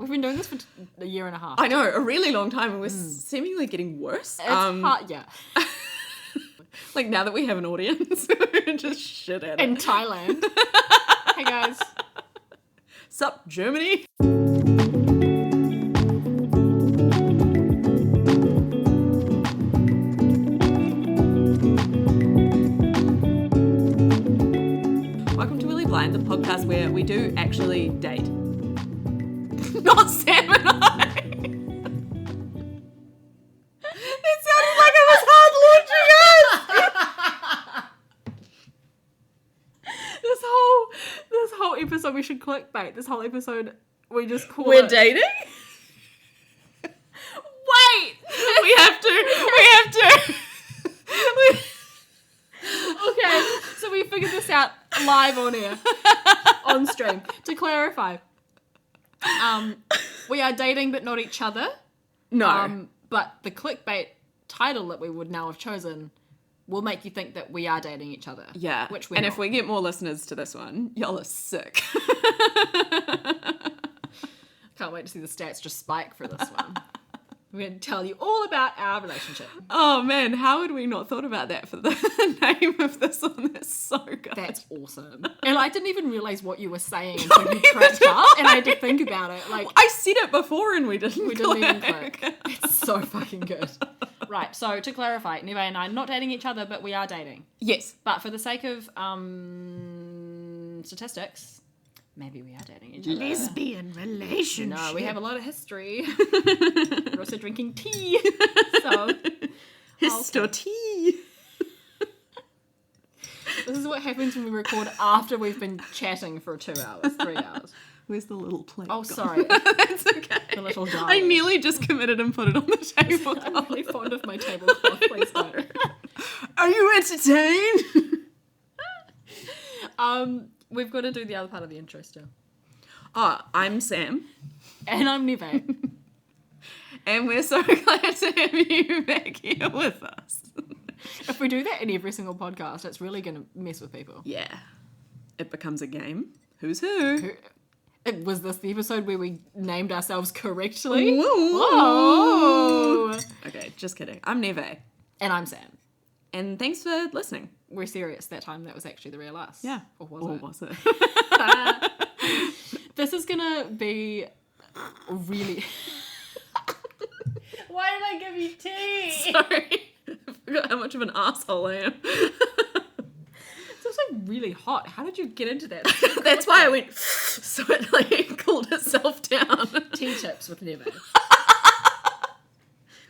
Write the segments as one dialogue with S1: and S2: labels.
S1: We've been doing this for a year and a half.
S2: I know, a really long time, and we're seemingly getting worse.
S1: It's hard, yeah.
S2: Like, now that we have an audience, we're just shit at it.
S1: In Thailand. Hey, guys.
S2: Sup, Germany? Welcome to Really Blind, the podcast where we do actually date. Not Sam and I. It sounded like it was hard launching us.
S1: This whole episode, we should clickbait. This whole episode, we just call
S2: We're
S1: it...
S2: dating?
S1: Wait!
S2: We have to.
S1: Okay, so we figured this out live on air, on stream. To clarify, we are dating but not each other.
S2: No.
S1: But the clickbait title that we would now have chosen will make you think that we are dating each other.
S2: Yeah.
S1: Which we're
S2: and
S1: not.
S2: if we get more listeners to this one, y'all are sick.
S1: Can't wait to see the stats just spike for this one. We're going to tell you all about our relationship.
S2: Oh man, how had we not thought about that for the name of this one? That's so good.
S1: That's awesome. And I didn't even realise what you were saying until you cracked up, and I had to think about it. Like,
S2: I said it before and we didn't
S1: even click. It's so fucking good. Right, so to clarify, Nevé and I are not dating each other, but we are dating.
S2: Yes.
S1: But for the sake of statistics, maybe we are dating each other.
S2: Lesbian relationship.
S1: No, we have a lot of history. We're also drinking tea. So,
S2: Histo tea.
S1: this is what happens when we record after we've been chatting for 2 hours, 3 hours.
S2: Where's the little plate?
S1: Oh, sorry.
S2: That's okay.
S1: The little jar.
S2: I nearly just committed and put it on the table.
S1: I'm really fond of my tablecloth. Please don't.
S2: Are you entertained?
S1: We've got to do the other part of the intro still.
S2: Oh, I'm Sam.
S1: And I'm Nevé.
S2: And we're so glad to have you back here with us.
S1: If we do that in every single podcast, it's really going to mess with people.
S2: Yeah. It becomes a game. Who's who?
S1: Was this the episode where we named ourselves correctly?
S2: Whoa.
S1: Whoa.
S2: Okay, just kidding. I'm Nevé.
S1: And I'm Sam.
S2: And thanks for listening.
S1: We're serious. That time that was actually the real us.
S2: Yeah.
S1: Or
S2: Or
S1: was
S2: was
S1: it?
S2: it?
S1: This is going to be really... Why did I give you tea?
S2: Sorry. I forgot how much of an asshole I am.
S1: It's also really hot. How did you get into that?
S2: That's why I went, so it like cooled itself down.
S1: Tea tips with Nevé.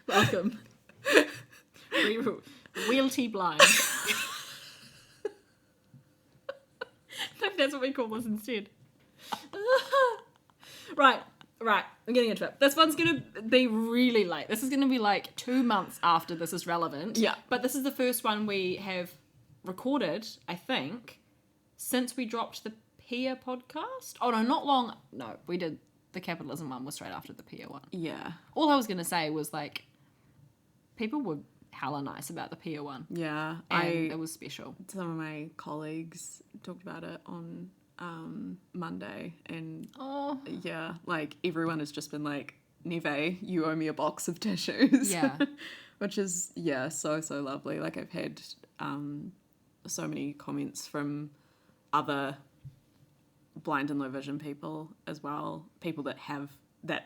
S1: Welcome. Realty blind. Maybe that's what we call this instead. Right. I'm getting into it. This one's going to be really late. This is going to be like 2 months after this is relevant.
S2: Yeah.
S1: But this is the first one we have recorded, I think, since we dropped the Pia podcast. Oh, no, not long. No, we did. The capitalism one was straight after the Pia one.
S2: Yeah.
S1: All I was going to say was, like, people were hella nice about the Pia one.
S2: Yeah.
S1: And it was special.
S2: Some of my colleagues talked about it on Monday, and yeah, like everyone has just been like, Nevé, you owe me a box of tissues.
S1: Yeah.
S2: Which is, yeah, so lovely. Like I've had so many comments from other blind and low vision people as well, people that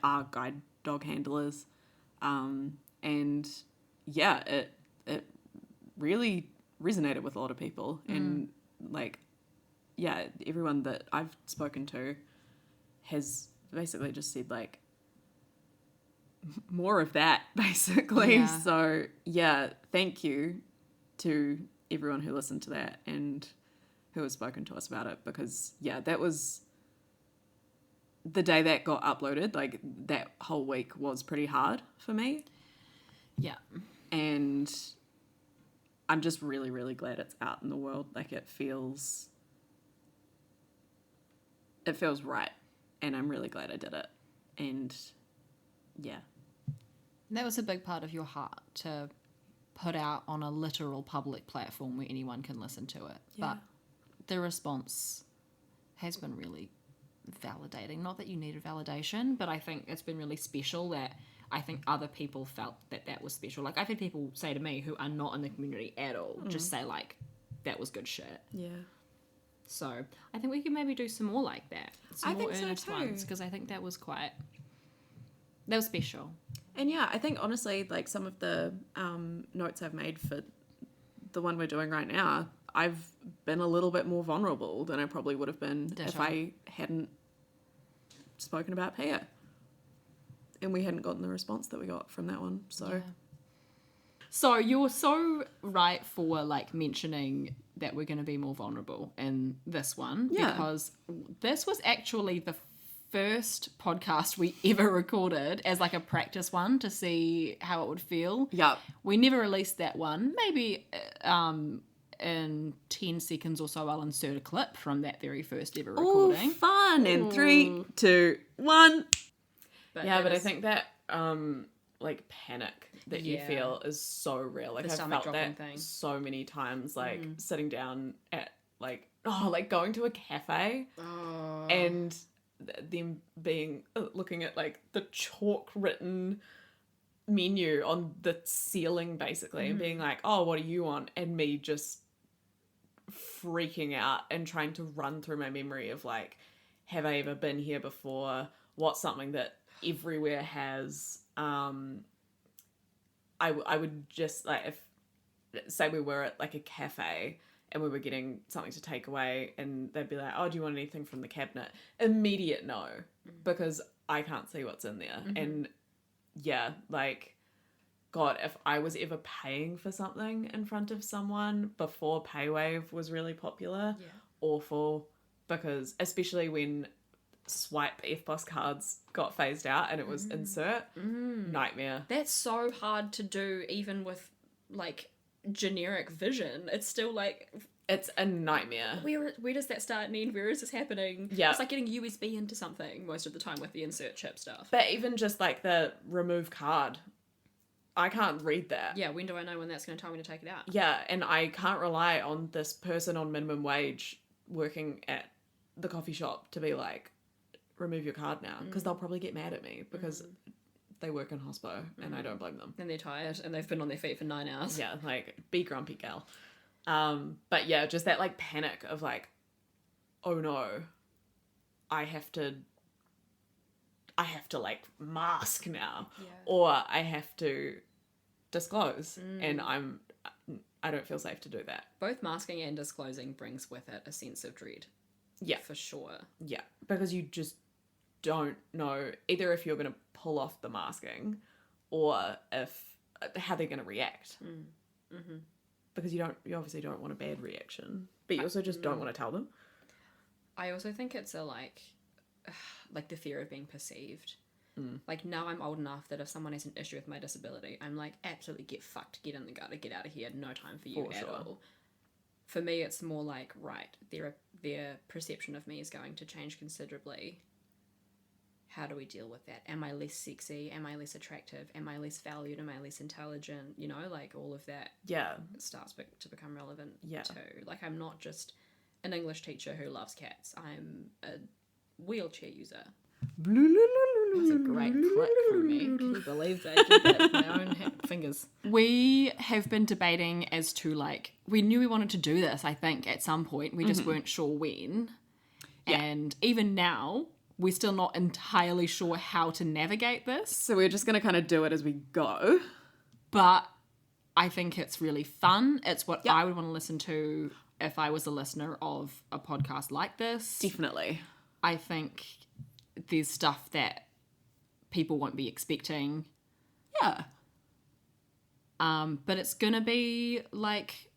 S2: are guide dog handlers, and yeah, it really resonated with a lot of people. And like, yeah, everyone that I've spoken to has basically just said like more of that, basically.
S1: Yeah.
S2: So yeah, thank you to everyone who listened to that and who has spoken to us about it, because yeah, that was the day that got uploaded. Like that whole week was pretty hard for me.
S1: Yeah.
S2: And I'm just really, really glad it's out in the world. Like it feels right, and I'm really glad I did it. And yeah,
S1: That was a big part of your heart, to put out on a literal public platform where anyone can listen to it.
S2: Yeah.
S1: But the response has been really validating. Not that you needed validation, but I think it's been really special that I think other people felt that was special. Like, I've had people say to me who are not in the community at all, just say, like, that was good shit.
S2: Yeah.
S1: So I think we can maybe do some more like that. Some
S2: I
S1: more
S2: think so
S1: earnest
S2: too.
S1: ones, because I think that was special.
S2: And yeah, I think honestly, like some of the notes I've made for the one we're doing right now, I've been a little bit more vulnerable than I probably would have been if I hadn't spoken about Pia. And we hadn't gotten the response that we got from that one. So,
S1: yeah. So you're so right for like mentioning that we're going to be more vulnerable in this one, because this was actually the first podcast we ever recorded as like a practice one to see how it would feel.
S2: Yep.
S1: We never released that one. Maybe in 10 seconds or so I'll insert a clip from that very first ever recording.
S2: Oh, fun. In 3, 2, 1.
S1: But
S2: I think that like panic that you feel is so real. Like, I've felt that so many times, like sitting down at like going to a cafe and them being looking at like the chalk written menu on the ceiling basically and being like, oh, what do you want? And me just freaking out and trying to run through my memory of like, have I ever been here before? What's something that everywhere has? I would just like, if say we were at like a cafe and we were getting something to take away and they'd be like, oh, do you want anything from the cabinet? Immediate no, because I can't see what's in there. And yeah, like, God, if I was ever paying for something in front of someone before PayWave was really popular, awful, because especially when swipe EFTPOS cards got phased out and it was insert, nightmare.
S1: That's so hard to do even with like generic vision. It's still like,
S2: it's a nightmare.
S1: Where does that start and end? Where is this happening?
S2: Yeah.
S1: It's like getting USB into something most of the time with the insert chip stuff.
S2: But even just like the remove card, I can't read that.
S1: Yeah, when do I know when that's going to tell me to take it out?
S2: Yeah, and I can't rely on this person on minimum wage working at the coffee shop to be like, remove your card now, because they'll probably get mad at me because they work in hospo and I don't blame them.
S1: And they're tired and they've been on their feet for 9 hours.
S2: Yeah, like, be grumpy, gal. But yeah, just that like panic of like, oh no, I have to like mask now, or I have to disclose, and I don't feel safe to do that.
S1: Both masking and disclosing brings with it a sense of dread.
S2: Yeah,
S1: for sure.
S2: Yeah, because you just don't know either if you're going to pull off the masking or how they're going to react. Because you obviously don't want a bad reaction, but you also just don't want to tell them.
S1: I also think it's a like the fear of being perceived. Like, now I'm old enough that if someone has an issue with my disability, I'm like, absolutely get fucked, get in the gutter, get out of here, no time for you at all. For me, it's more like, right, their perception of me is going to change considerably. How do we deal with that? Am I less sexy? Am I less attractive? Am I less valued? Am I less intelligent? You know, like, all of that starts to become relevant too. Like, I'm not just an English teacher who loves cats. I'm a wheelchair user. That was a great click from me. Can you believe that? I did that with my own fingers. We have been debating as to, like, we knew we wanted to do this, I think, at some point. We just weren't sure when. Yeah. And even now, we're still not entirely sure how to navigate this.
S2: So we're just going to kind of do it as we go.
S1: But I think it's really fun. It's what I would want to listen to if I was a listener of a podcast like this.
S2: Definitely.
S1: I think there's stuff that people won't be expecting.
S2: Yeah.
S1: But it's gonna be like,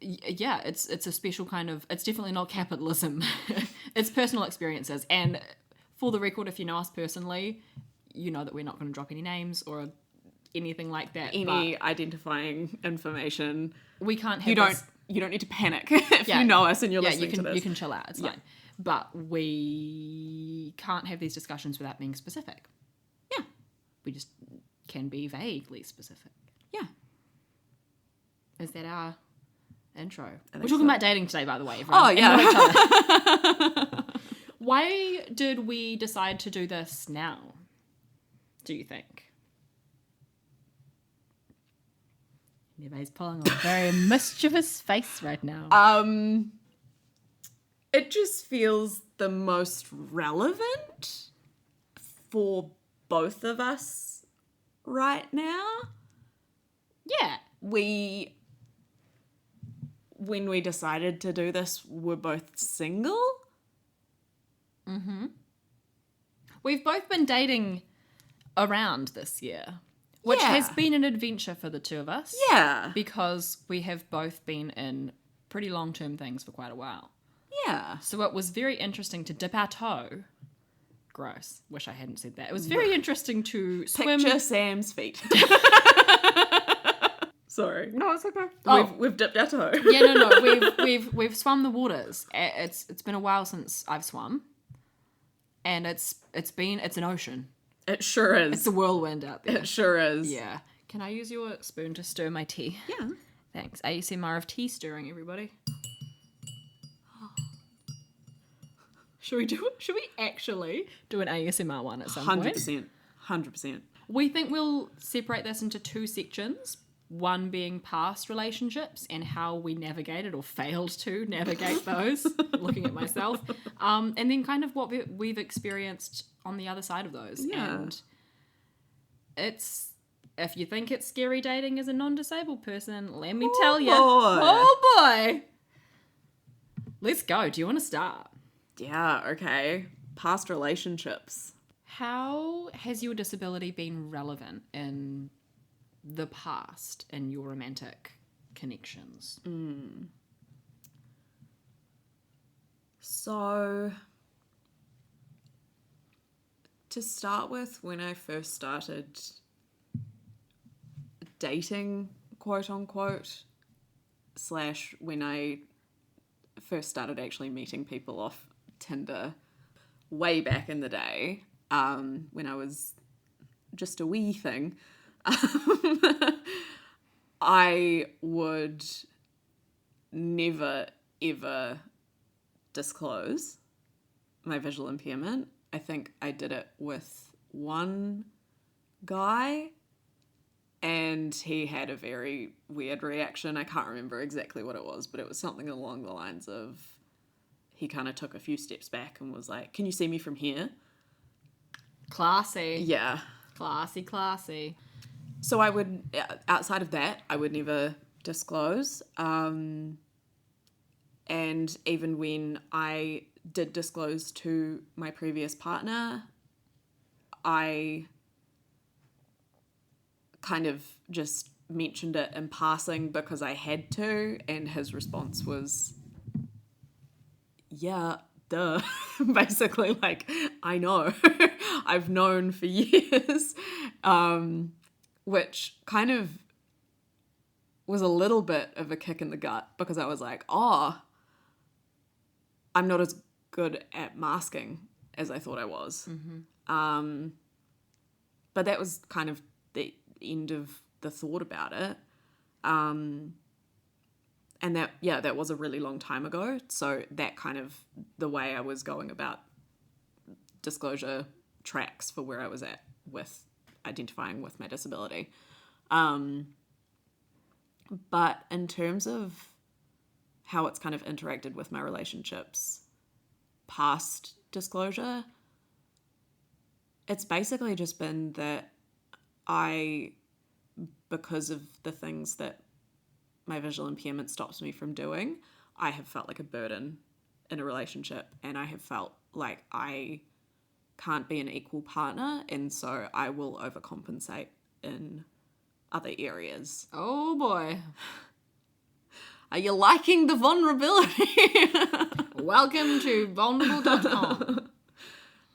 S1: it's a special kind of, it's definitely not capitalism. It's personal experiences. And for the record, if you know us personally, you know that we're not going to drop any names or anything like that.
S2: Any identifying information.
S1: We can't have
S2: You don't need to panic if you know us and you're listening to this.
S1: You can chill out. It's fine. But we can't have these discussions without being specific.
S2: Yeah.
S1: We just can be vaguely specific.
S2: Yeah.
S1: Is that our intro? We're talking about dating today, by the way. Everyone.
S2: Oh, yeah.
S1: Why did we decide to do this now, do you think? Neve's pulling on a very mischievous face right now.
S2: It just feels the most relevant for both of us right now.
S1: Yeah.
S2: When we decided to do this, we're both single.
S1: We've both been dating around this year, which has been an adventure for the two of us.
S2: Yeah.
S1: Because we have both been in pretty long-term things for quite a while.
S2: Yeah.
S1: So it was very interesting to dip our toe. Gross. Wish I hadn't said that. It was very interesting to swim.
S2: Picture Sam's feet. Sorry.
S1: No, it's okay.
S2: We've dipped our toe.
S1: Yeah, no. We've swum the waters. It's been a while since I've swum, and it's an ocean.
S2: It sure is.
S1: It's a whirlwind out there.
S2: It sure is.
S1: Yeah. Can I use your spoon to stir my tea?
S2: Yeah.
S1: Thanks. ASMR of tea stirring, everybody. Should we actually do an ASMR one at some point?
S2: 100%.
S1: We think we'll separate this into two sections. One being past relationships and how we navigated or failed to navigate those, looking at myself. And then kind of what we've experienced on the other side of those.
S2: Yeah.
S1: And if you think it's scary dating as a non-disabled person, let me tell you. Oh boy. Let's go. Do you want to start?
S2: Yeah, okay. Past relationships.
S1: How has your disability been relevant in the past in your romantic connections?
S2: So, to start with, when I first started dating, quote unquote, / when I first started actually meeting people off Tinder way back in the day, when I was just a wee thing, I would never ever disclose my visual impairment. I think I did it with one guy and he had a very weird reaction. I can't remember exactly what it was, but it was something along the lines of he kind of took a few steps back and was like, "Can you see me from here?"
S1: Classy.
S2: Yeah.
S1: Classy.
S2: So I would, outside of that, I would never disclose. And even when I did disclose to my previous partner, I kind of just mentioned it in passing because I had to, and his response was, yeah, duh. Basically, like, I know. I've known for years. Which kind of was a little bit of a kick in the gut because I was like, oh, I'm not as good at masking as I thought I was. But that was kind of the end of the thought about it. And that was a really long time ago. So that kind of the way I was going about disclosure tracks for where I was at with identifying with my disability. But in terms of how it's kind of interacted with my relationships past disclosure, it's basically just been that because of the things that my visual impairment stops me from doing, I have felt like a burden in a relationship, and I have felt like I can't be an equal partner, and so I will overcompensate in other areas.
S1: Oh boy.
S2: Are you liking the vulnerability?
S1: Welcome to vulnerable.com.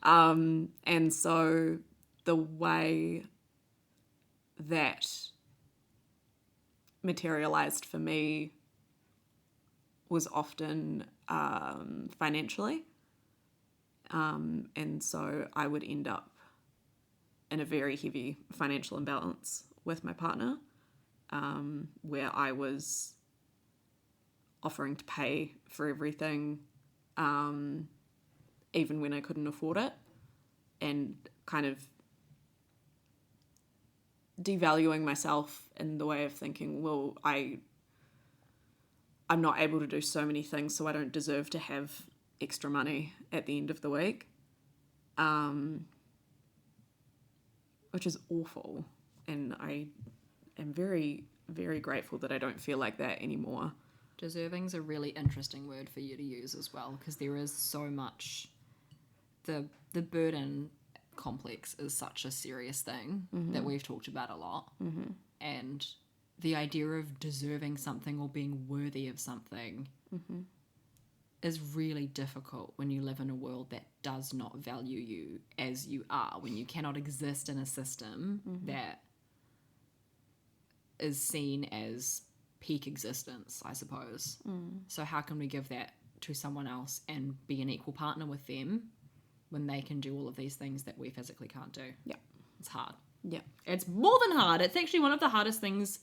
S2: And so the way that materialized for me was often financially. And so I would end up in a very heavy financial imbalance with my partner, where I was offering to pay for everything, even when I couldn't afford it, and kind of devaluing myself in the way of thinking, well, I'm not able to do so many things, so I don't deserve to have extra money at the end of the week, which is awful. And I am very, very grateful that I don't feel like that anymore.
S1: Deserving's a really interesting word for you to use as well, because there is so much, the burden complex is such a serious thing that we've talked about a lot, and the idea of deserving something or being worthy of something is really difficult when you live in a world that does not value you as you are, when you cannot exist in a system that is seen as peak existence, I suppose. So how can we give that to someone else and be an equal partner with them when they can do all of these things that we physically can't do?
S2: Yeah.
S1: It's hard.
S2: Yeah.
S1: It's more than hard. It's actually one of the hardest things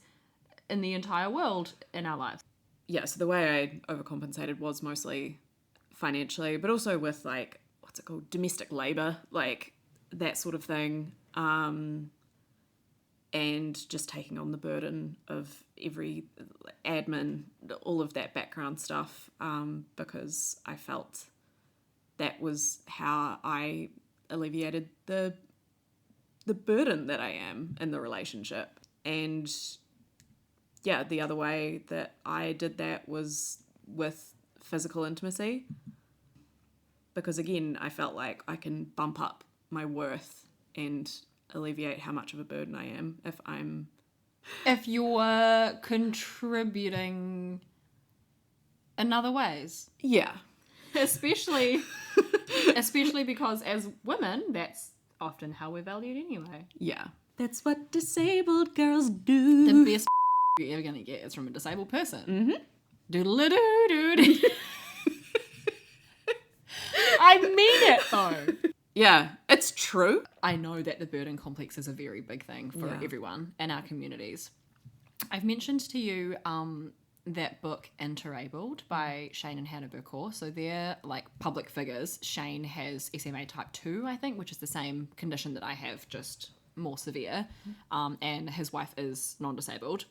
S1: in the entire world in our lives.
S2: Yeah, so the way I overcompensated was mostly financially, but also with, like, what's it called? Domestic labour, like that sort of thing. And just taking on the burden of every admin, all of that background stuff, because I felt that was how I alleviated the burden that I am in the relationship. And yeah, the other way that I did that was with physical intimacy, because again, I felt like I can bump up my worth and alleviate how much of a burden I am
S1: if you're contributing in other ways.
S2: Yeah.
S1: Especially because as women, that's often how we're valued anyway.
S2: Yeah. That's what disabled girls do.
S1: The best you're ever going to get is from a disabled person. Doodle-doo-doo-doo. I mean it, though.
S2: Yeah, it's true.
S1: I know that the burden complex is a very big thing for everyone in our communities. I've mentioned to you that book Interabled by Shane and Hannah Burkor. So they're like public figures. Shane has SMA type 2, I think, which is the same condition that I have, just more severe. And his wife is non-disabled.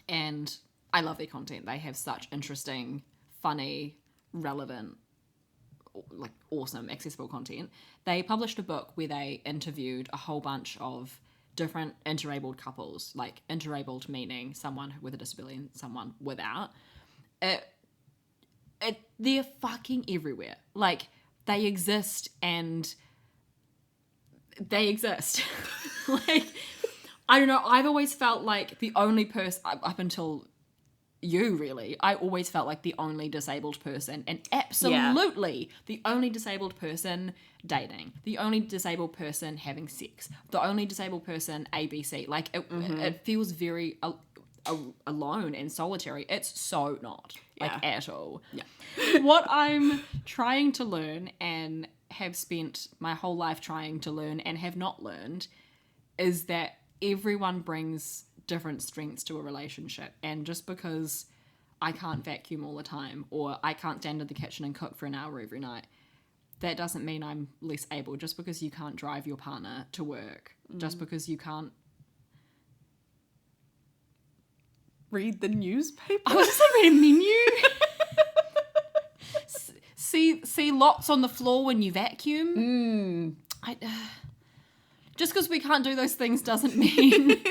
S1: And I love their content. They have such interesting, funny, relevant, like awesome, accessible content. They published a book where they interviewed a whole bunch of different interabled couples, like interabled meaning someone with a disability and someone without. They're fucking everywhere. Like, they exist and they exist. Like, I don't know, I've always felt like the only person, up until you really, I always felt like the only disabled person, and absolutely the only disabled person dating, the only disabled person having sex, the only disabled person ABC. Like, it feels very alone and solitary. It's so not, like, at all. Yeah. What I'm trying to learn, and have spent my whole life trying to learn and have not learned, is that everyone brings different strengths to a relationship, and just because I can't vacuum all the time, or I can't stand in the kitchen and cook for an hour every night, that doesn't mean I'm less able. Just because you can't drive your partner to work, just because you can't
S2: read the newspaper.
S1: I was just like, read a menu. see lots on the floor when you vacuum. Just because we can't do those things doesn't mean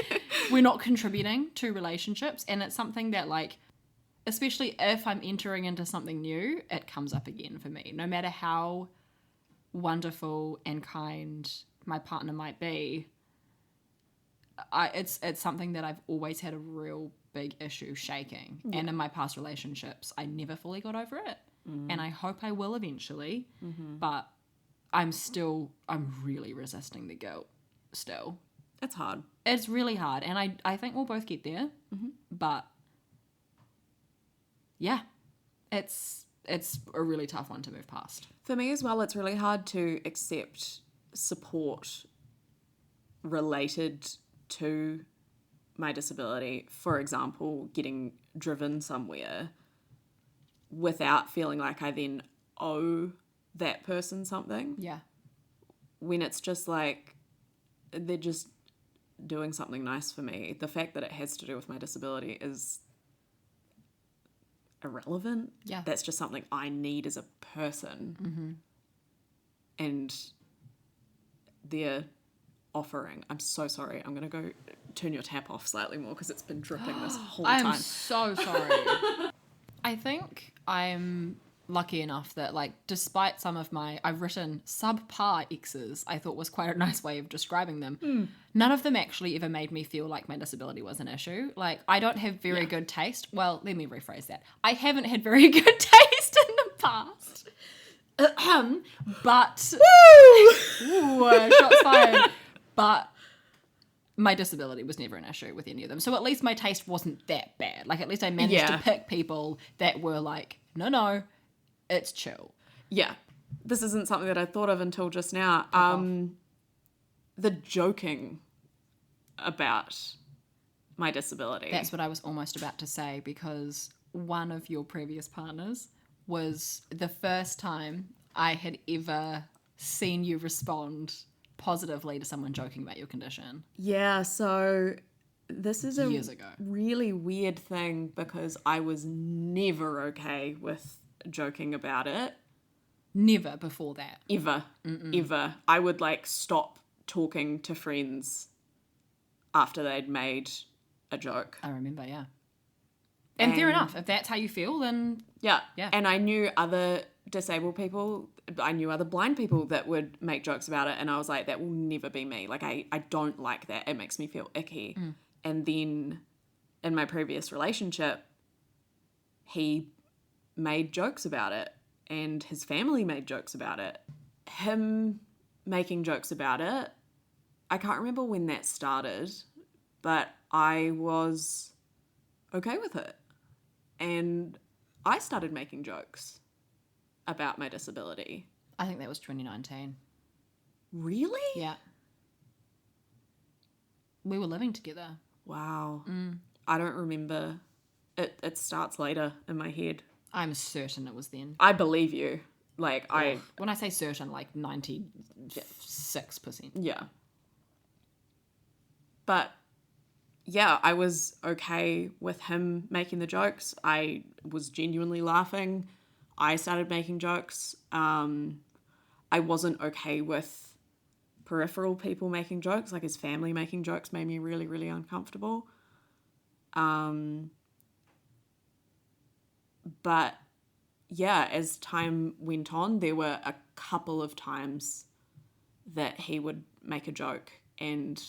S1: we're not contributing to relationships. And it's something that, like, especially if I'm entering into something new, it comes up again for me. No matter how wonderful and kind my partner might be, it's something that I've always had a real big issue shaking. Yeah. And in my past relationships, I never fully got over it. And I hope I will eventually. But I'm really resisting the guilt still.
S2: It's hard.
S1: It's really hard, and I think we'll both get there. But yeah, it's a really tough one to move past.
S2: For me as well, it's really hard to accept support related to my disability. For example, getting driven somewhere, without feeling like I then owe that person something.
S1: Yeah.
S2: When it's just like, they're just doing something nice for me. The fact that it has to do with my disability is irrelevant.
S1: Yeah.
S2: That's just something I need as a person. And they're offering. I'm so sorry. I'm going to go turn your tap off slightly more because it's been dripping this whole time.
S1: I'm so sorry. I think I'm lucky enough that, like, despite some of I've written subpar exes, I thought was quite a nice way of describing them. None of them actually ever made me feel like my disability was an issue. Like, I don't have very good taste. Well, let me rephrase that. I haven't had very good taste in the past. But ooh, shots fired. But my disability was never an issue with any of them. So at least my taste wasn't that bad. Like, at least I managed to pick people that were like, no, it's chill.
S2: Yeah. This isn't something that I thought of until just now. The joking about my disability.
S1: That's what I was almost about to say, because one of your previous partners was the first time I had ever seen you respond positively to someone joking about your condition.
S2: Yeah, so this is a
S1: Years ago.
S2: really weird thing because I was never okay with joking about it.
S1: Never before that.
S2: Ever. I would like stop talking to friends after they'd made a joke.
S1: I remember, yeah. And fair enough. If that's how you feel, then
S2: Yeah.
S1: Yeah.
S2: And I knew other disabled people, I knew other blind people that would make jokes about it, and I was like, that will never be me. Like, I don't like that. It makes me feel icky. And then in my previous relationship, he made jokes about it, and his family made jokes about it. Him making jokes about it, I can't remember when that started, but I was okay with it. And I started making jokes about my disability.
S1: I think that was 2019.
S2: Really?
S1: Yeah. We were living together.
S2: Wow. I don't remember. It starts later in my head.
S1: I'm certain it was then.
S2: I believe you. Like,
S1: When I say certain, like 96%.
S2: Yeah. But yeah, I was okay with him making the jokes. I was genuinely laughing. I started making jokes. I wasn't okay with peripheral people making jokes. Like, his family making jokes made me really, really uncomfortable. But yeah, as time went on, there were a couple of times that he would make a joke and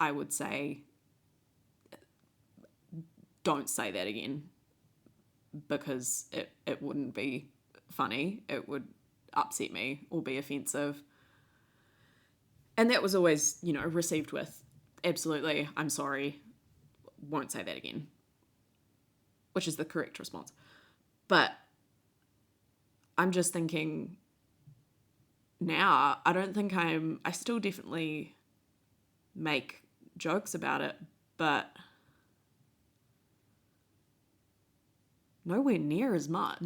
S2: I would say, don't say that again, because it wouldn't be funny. It would upset me or be offensive. And that was always, received with, absolutely, I'm sorry, won't say that again, which is the correct response. But I'm just thinking now, I still definitely make jokes about it, but nowhere near as much.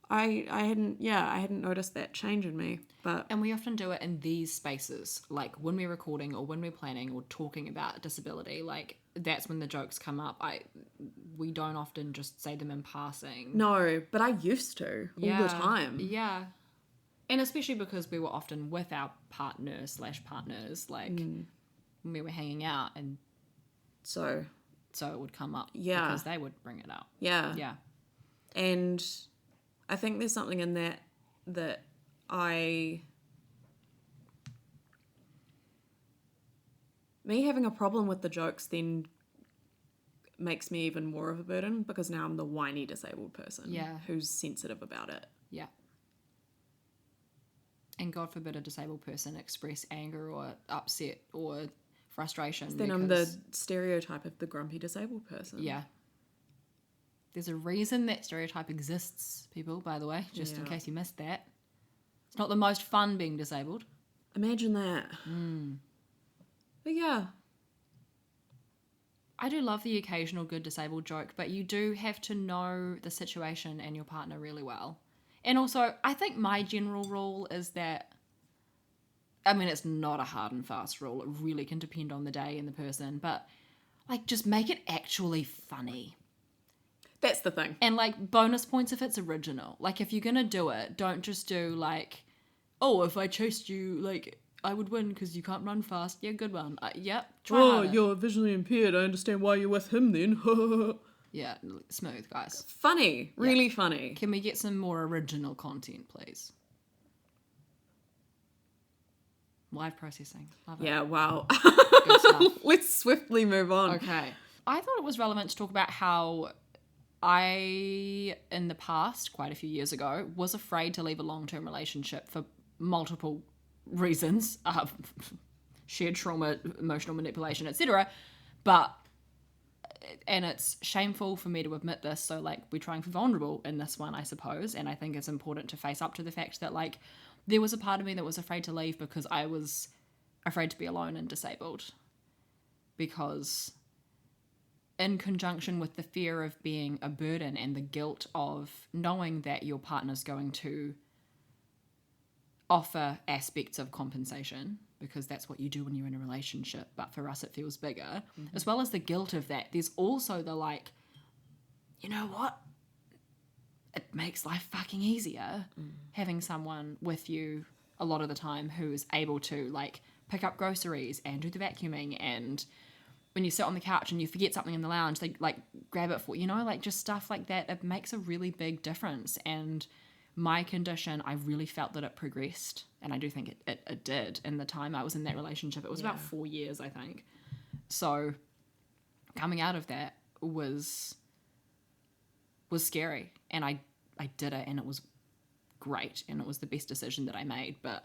S2: I hadn't noticed that change in me, but...
S1: And we often do it in these spaces, like when we're recording or when we're planning or talking about disability, like that's when the jokes come up. We don't often just say them in passing.
S2: No, but I used to all the time.
S1: Yeah. And especially because we were often with our partners, like when we were hanging out, and
S2: so
S1: it would come up.
S2: Yeah.
S1: Because they would bring it up.
S2: Yeah.
S1: Yeah.
S2: And I think there's something in that me having a problem with the jokes then makes me even more of a burden, because now I'm the whiny disabled person who's sensitive about it.
S1: Yeah. And God forbid a disabled person express anger or upset or frustration.
S2: Then I'm the stereotype of the grumpy disabled person.
S1: Yeah. There's a reason that stereotype exists, people, by the way, just in case you missed that. It's not the most fun being disabled.
S2: Imagine that. But yeah.
S1: I do love the occasional good disabled joke, but you do have to know the situation and your partner really well. And also, I think my general rule is that, I mean, it's not a hard and fast rule. It really can depend on the day and the person. But, like, just make it actually funny.
S2: That's the thing.
S1: And, like, bonus points if it's original. Like, if you're going to do it, don't just do, like, oh, if I chased you, like, I would win because you can't run fast. Yeah, good one. Yep, try harder.
S2: You're visually impaired. I understand why you're with him then.
S1: Yeah, smooth, guys.
S2: Funny. Really funny.
S1: Can we get some more original content, please? Live processing. Love it.
S2: Yeah, wow.
S1: Good stuff.
S2: Let's swiftly move on.
S1: Okay. I thought it was relevant to talk about how I, in the past, quite a few years ago, was afraid to leave a long-term relationship for multiple reasons. Shared trauma, emotional manipulation, etc. And it's shameful for me to admit this, so, like, we're trying for vulnerable in this one, I suppose, and I think it's important to face up to the fact that, like, there was a part of me that was afraid to leave because I was afraid to be alone and disabled. Because in conjunction with the fear of being a burden and the guilt of knowing that your partner's going to offer aspects of compensation, because that's what you do when you're in a relationship, but for us it feels bigger, as well as the guilt of that, there's also the, like, you know what? It makes life fucking easier having someone with you a lot of the time who is able to, like, pick up groceries and do the vacuuming, and when you sit on the couch and you forget something in the lounge, they, like, grab it for you, know, like, just stuff like that. It makes a really big difference. And my condition, I really felt that it progressed, and I do think it did in the time I was in that relationship. It was about 4 years, I think. So coming out of that was scary, and I did it, and it was great, and it was the best decision that I made. But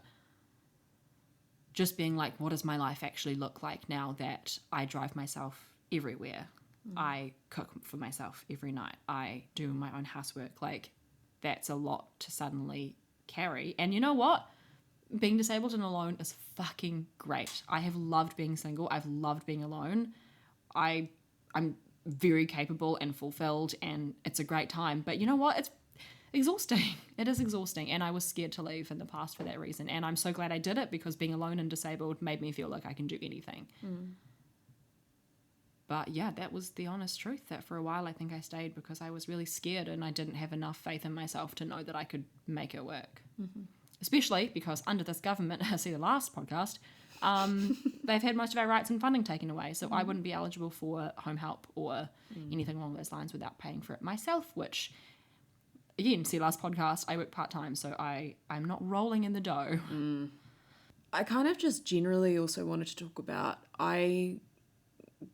S1: just being like, what does my life actually look like now that I drive myself everywhere? I cook for myself every night. I do my own housework. Like, that's a lot to suddenly carry. And you know what? Being disabled and alone is fucking great. I have loved being single. I've loved being alone. I'm very capable and fulfilled, and it's a great time. But you know what? It's exhausting. It is exhausting. And I was scared to leave in the past for that reason. And I'm so glad I did it, because being alone and disabled made me feel like I can do anything. But yeah, that was the honest truth, that for a while I think I stayed because I was really scared and I didn't have enough faith in myself to know that I could make it work. Especially because under this government, see the last podcast, they've had most of our rights and funding taken away. So I wouldn't be eligible for home help or anything along those lines without paying for it myself, which, again, see last podcast, I work part-time, so I'm not rolling in the dough.
S2: I kind of just generally also wanted to talk about, I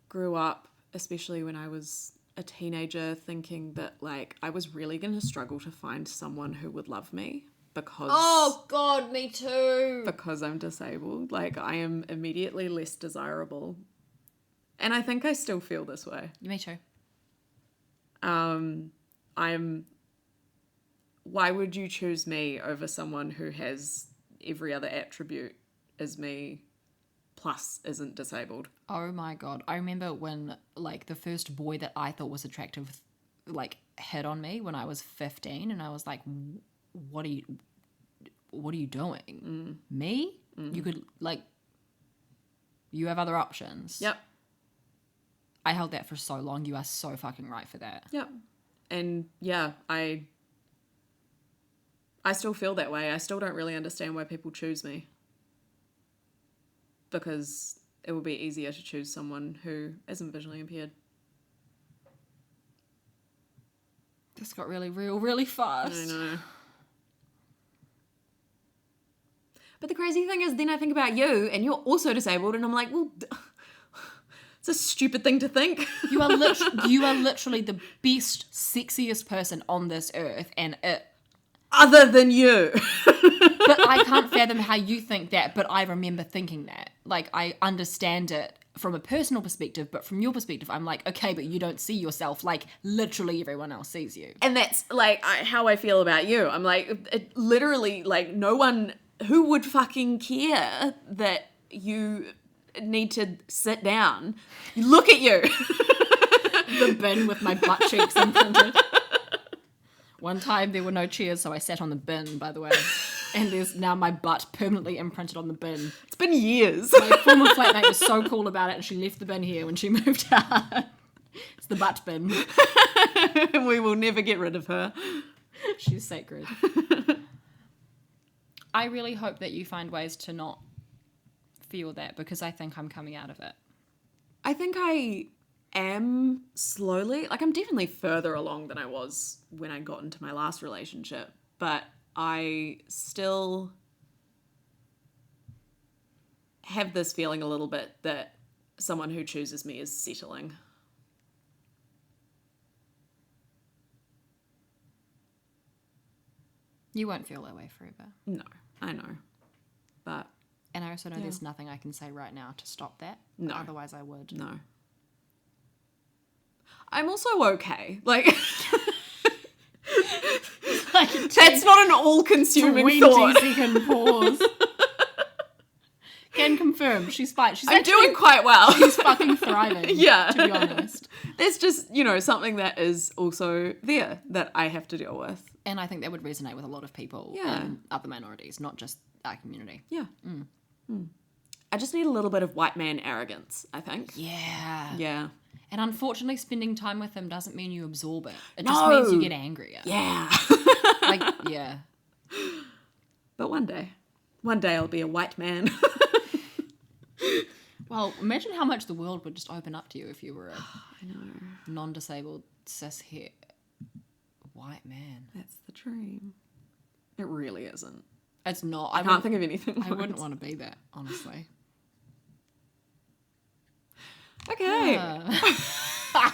S2: grew up, especially when I was a teenager, thinking that, like, I was really going to struggle to find someone who would love me because...
S1: Oh, God, me too.
S2: Because I'm disabled. Like, I am immediately less desirable. And I think I still feel this way.
S1: Me too.
S2: Why would you choose me over someone who has every other attribute as me, plus isn't disabled?
S1: Oh my God. I remember when, like, the first boy that I thought was attractive, like, hit on me when I was 15, and I was like, what are you doing? Me? You could, like, you have other options.
S2: Yep.
S1: I held that for so long. You are so fucking right for that.
S2: Yep. And yeah, I still feel that way. I still don't really understand why people choose me. Because it would be easier to choose someone who isn't visually impaired.
S1: This got really real really fast.
S2: I know. But the crazy thing is, then I think about you, and you're also disabled, and I'm like, well, it's a stupid thing to think.
S1: You are literally the best, sexiest person on this earth, and
S2: other than you.
S1: But I can't fathom how you think that, but I remember thinking that. Like, I understand it from a personal perspective, but from your perspective, I'm like, okay, but you don't see yourself like literally everyone else sees you.
S2: And that's, like, how I feel about you. I'm like, it literally, like, no one who would fucking care that you need to sit down. Look at you.
S1: The bin with my butt cheeks imprinted. One time there were no chairs, so I sat on the bin, by the way. And there's now my butt permanently imprinted on the bin.
S2: It's been years.
S1: My former flatmate was so cool about it, and she left the bin here when she moved out. It's the butt bin.
S2: We will never get rid of her.
S1: She's sacred. I really hope that you find ways to not feel that, because I think I'm coming out of it.
S2: I think I am slowly, like I'm definitely further along than I was when I got into my last relationship, but I still have this feeling a little bit that someone who chooses me is settling.
S1: You won't feel that way forever.
S2: No, I know. But...
S1: And I also know there's nothing I can say right now to stop that.
S2: No.
S1: Otherwise I would.
S2: No. I'm also okay. Like... That's not an all-consuming thought.
S1: 20-second pause. Can confirm. She's fine.
S2: I'm doing quite well.
S1: She's fucking thriving.
S2: Yeah.
S1: To be honest.
S2: There's just, something that is also there that I have to deal with.
S1: And I think that would resonate with a lot of people in other minorities, not just our community.
S2: Yeah. I just need a little bit of white man arrogance, I think.
S1: Yeah.
S2: Yeah.
S1: And unfortunately, spending time with them doesn't mean you absorb it. It just means you get angrier.
S2: Yeah.
S1: Yeah.
S2: But one day I'll be a white man.
S1: Well, imagine how much the world would just open up to you if you were a
S2: I know.
S1: non-disabled, cis-het white man.
S2: That's the dream. It really isn't.
S1: It's not.
S2: I can't think of anything.
S1: I wouldn't want to be that, honestly.
S2: Okay.
S1: My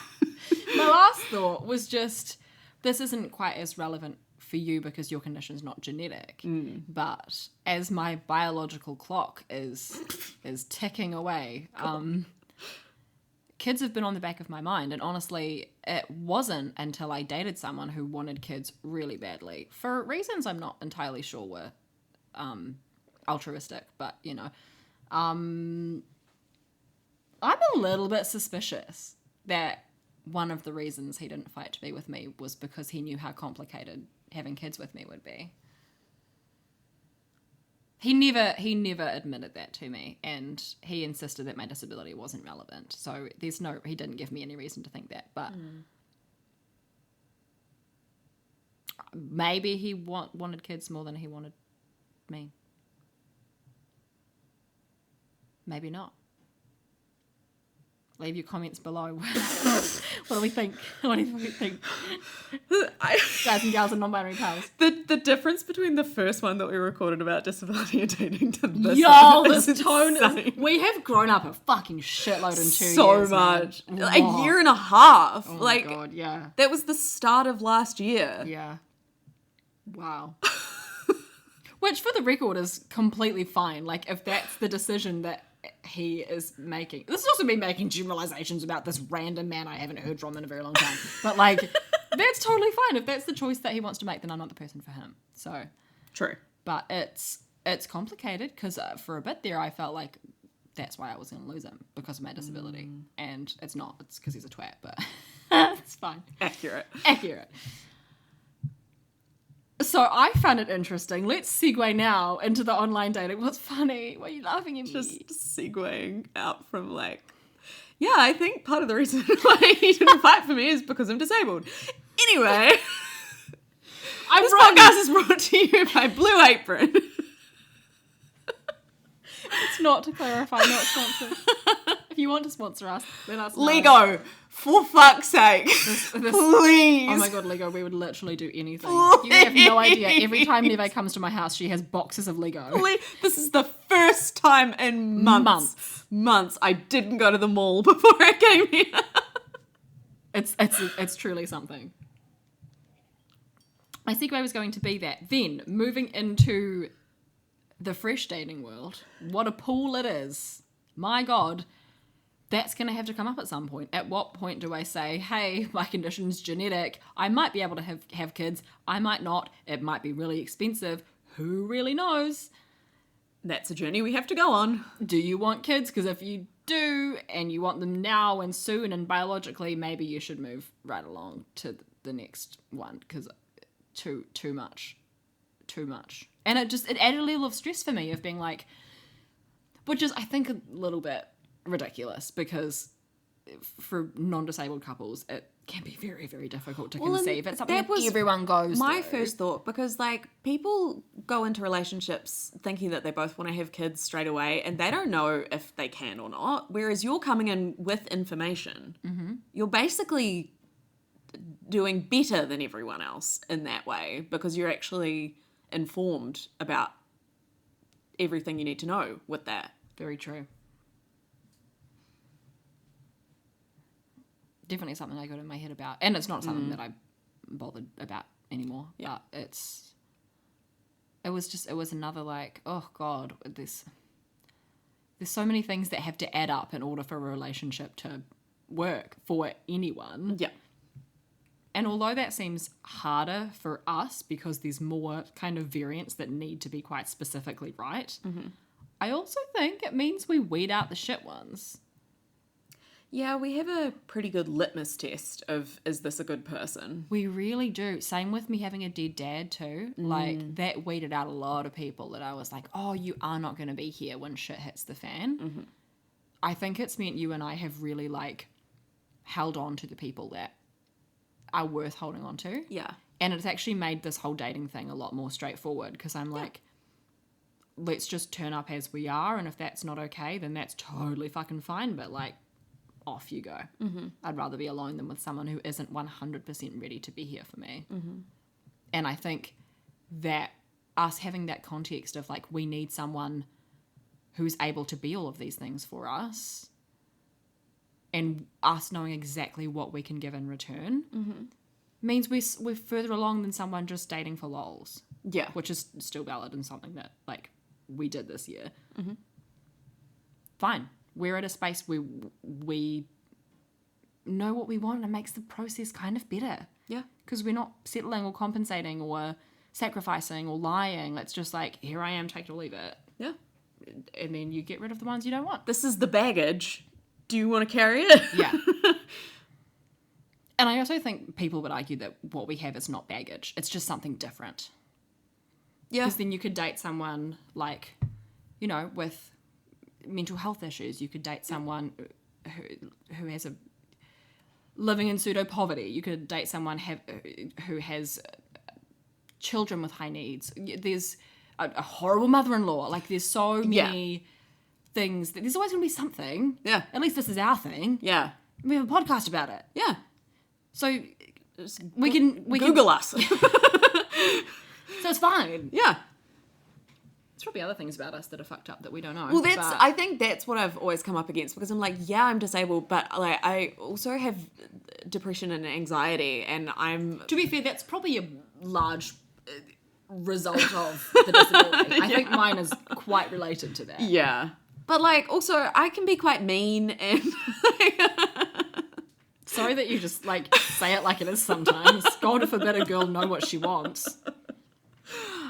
S1: last thought was just, this isn't quite as relevant for you because your condition's not genetic, but as my biological clock is ticking away, kids have been on the back of my mind, and honestly, it wasn't until I dated someone who wanted kids really badly, for reasons I'm not entirely sure were altruistic, but I'm a little bit suspicious that one of the reasons he didn't fight to be with me was because he knew how complicated having kids with me would be. He never admitted that to me, and he insisted that my disability wasn't relevant. So he didn't give me any reason to think that, but maybe he wanted kids more than he wanted me. Maybe not. Leave your comments below. What do we think? What do you think? Guys and gals and non-binary pals.
S2: The difference between the first one that we recorded about disability and dating to this
S1: Yo,
S2: one
S1: this
S2: is
S1: tone
S2: insane.
S1: is... We have grown up a fucking shitload in 2 years.
S2: So much.
S1: Man.
S2: A year and a half.
S1: Oh my God, yeah.
S2: That was the start of last year.
S1: Yeah. Wow. Which, for the record, is completely fine. Like, if that's the decision that he is making. This is also me making generalizations about this random man I haven't heard from in a very long time. But, that's totally fine. If that's the choice that he wants to make, then I'm not the person for him. So.
S2: True.
S1: But it's complicated, because for a bit there I felt like that's why I was going to lose him, because of my disability. And it's not. It's because he's a twat, but it's fine.
S2: Accurate.
S1: So I found it interesting. Let's segue now into the online dating. What's funny? Why are you laughing at me?
S2: Just segueing out from yeah, I think part of the reason why he didn't fight for me is because I'm disabled. Anyway, this podcast is brought to you by Blue Apron.
S1: It's not, to clarify, not sponsored. If you want to sponsor us, let us know.
S2: Lego, for fuck's sake. Please.
S1: Oh my God, Lego, we would literally do anything. Please. You have no idea. Every time Nevé comes to my house, she has boxes of Lego.
S2: This is the first time in months I didn't go to the mall before I came here.
S1: It's truly something. My segue was going to be that. Then, moving into the fresh dating world, what a pool it is. My God, that's going to have to come up at some point. At what point do I say, hey, my condition's genetic, I might be able to have kids, I might not, it might be really expensive, who really knows?
S2: That's a journey we have to go on.
S1: Do you want kids? Because if you do, and you want them now and soon and biologically, maybe you should move right along to the next one, because too much. And it added a level of stress for me of being like, which is, I think, a little bit ridiculous, because for non-disabled couples, it can be very, very difficult to conceive. It's something that everyone goes through.
S2: My first thought, because like people go into relationships thinking that they both want to have kids straight away, and they don't know if they can or not. Whereas you're coming in with information. Mm-hmm. You're basically doing better than everyone else in that way, because you're actually informed about everything you need to know with that.
S1: Very true. Definitely something I got in my head about, and it's not something that I bothered about anymore.
S2: Yeah,
S1: but it was another like, oh God, there's so many things that have to add up in order for a relationship to work for anyone.
S2: Yeah.
S1: And although that seems harder for us because there's more kind of variants that need to be quite specifically right, I also think it means we weed out the shit ones.
S2: Yeah, we have a pretty good litmus test of, is this a good person?
S1: We really do. Same with me having a dead dad too. Like, that weeded out a lot of people that I was like, oh, you are not going to be here when shit hits the fan. Mm-hmm. I think it's meant you and I have really, like, held on to the people that are worth holding on to.
S2: Yeah.
S1: And it's actually made this whole dating thing a lot more straightforward, because I'm like, let's just turn up as we are, and if that's not okay, then that's totally fucking fine, but, like, off you go. Mm-hmm. I'd rather be alone than with someone who isn't 100% ready to be here for me. Mm-hmm. And I think that us having that context of like, we need someone who's able to be all of these things for us, and us knowing exactly what we can give in return, means we're further along than someone just dating for lols.
S2: Yeah.
S1: Which is still valid and something that like we did this year. Mm-hmm. Fine. We're at a space where we know what we want, and it makes the process kind of better.
S2: Yeah.
S1: Because we're not settling or compensating or sacrificing or lying. It's just like, here I am, take it or leave it.
S2: Yeah.
S1: And then you get rid of the ones you don't want.
S2: This is the baggage. Do you want to carry it?
S1: Yeah. And I also think people would argue that what we have is not baggage. It's just something different.
S2: Yeah.
S1: Because then you could date someone like, you know, with mental health issues. You could date someone who has a living in pseudo poverty. You could date someone who has children with high needs. There's a horrible mother-in-law. Like, there's so many things. There's always going to be something.
S2: Yeah.
S1: At least this is our thing.
S2: Yeah.
S1: We have a podcast about it.
S2: Yeah.
S1: So we can
S2: Google us.
S1: So it's fine.
S2: Yeah.
S1: There's probably other things about us that are fucked up that we don't know.
S2: Well, I think that's what I've always come up against, because I'm like, yeah, I'm disabled, but like I also have depression and anxiety, and I'm...
S1: To be fair, that's probably a large result of the disability. I think mine is quite related to that.
S2: Yeah. But like, also, I can be quite mean, and...
S1: Sorry that you just like say it like it is sometimes. God forbid a girl know what she wants.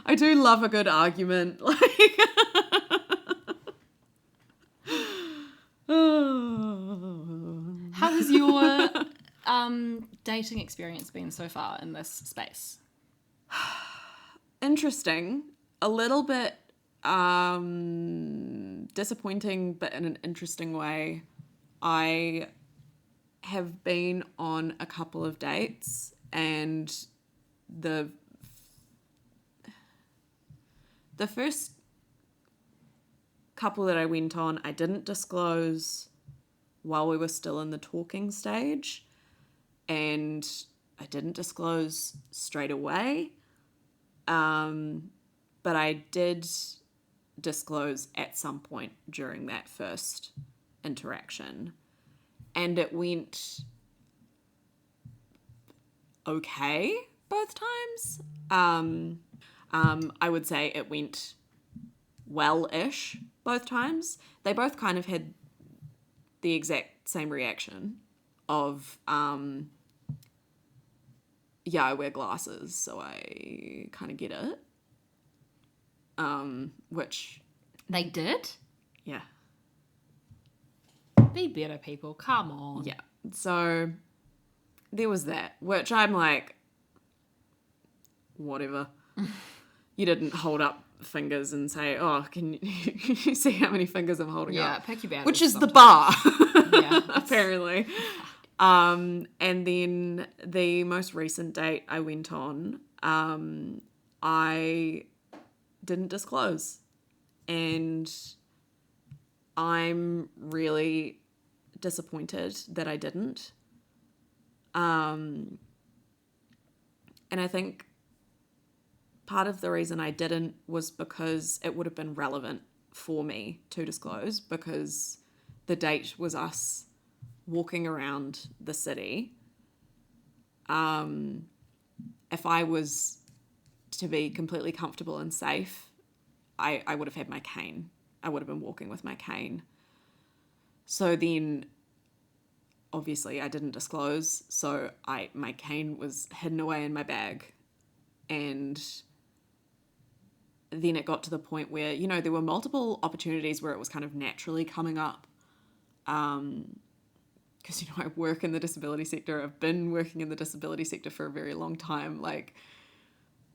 S2: I do love a good argument. Like,
S1: how has your dating experience been so far in this space?
S2: Interesting. A little bit disappointing, but in an interesting way. I have been on a couple of dates, and the first couple that I went on, I didn't disclose while we were still in the talking stage, and I didn't disclose straight away, but I did disclose at some point during that first interaction, and it went okay both times. I would say it went well-ish both times. They both kind of had the exact same reaction of, I wear glasses, so I kind of get it. Which...
S1: They did?
S2: Yeah.
S1: Be better, people. Come on.
S2: Yeah. So there was that, which I'm like, whatever. You didn't hold up fingers and say, oh, can you see how many fingers I'm holding up?
S1: Yeah, pick your battles.
S2: Which is
S1: sometimes.
S2: the bar,
S1: Yeah.
S2: apparently. And then the most recent date I went on, I didn't disclose. And I'm really disappointed that I didn't. And I think part of the reason I didn't was because it would have been relevant for me to disclose, because the date was us walking around the city. If I was to be completely comfortable and safe, I would have had my cane. I would have been walking with my cane. So then, obviously, I didn't disclose. So my cane was hidden away in my bag. And then it got to the point where, you know, there were multiple opportunities where it was kind of naturally coming up. Because, you know, I work in the disability sector. I've been working in the disability sector for a very long time. Like,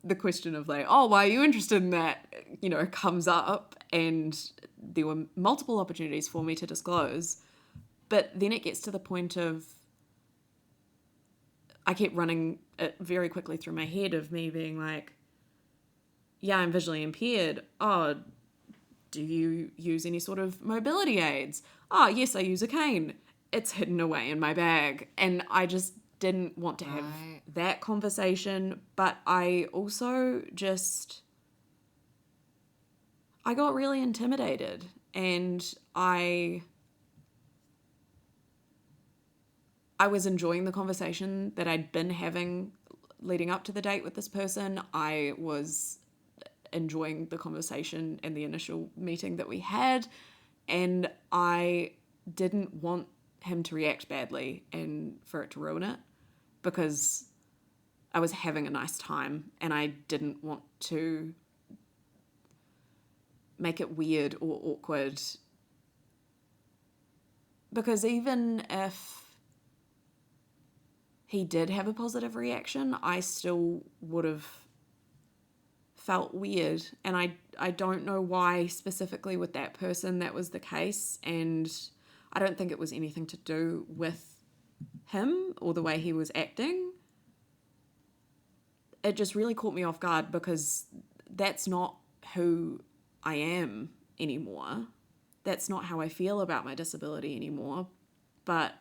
S2: the question of like, oh, why are you interested in that, you know, comes up, and there were multiple opportunities for me to disclose. But then it gets to the point of, I kept running it very quickly through my head of me being like, yeah, I'm visually impaired. Oh, do you use any sort of mobility aids? Oh, yes, I use a cane. It's hidden away in my bag. And I just didn't want to have that conversation. But I also I got really intimidated, and I was enjoying the conversation that I'd been having leading up to the date with this person. I was enjoying the conversation and the initial meeting that we had, and I didn't want him to react badly and for it to ruin it, because I was having a nice time and I didn't want to make it weird or awkward. Because even if he did have a positive reaction, I still would have felt weird. And I don't know why specifically with that person that was the case. And I don't think it was anything to do with him or the way he was acting. It just really caught me off guard, because that's not who I am anymore. That's not how I feel about my disability anymore. But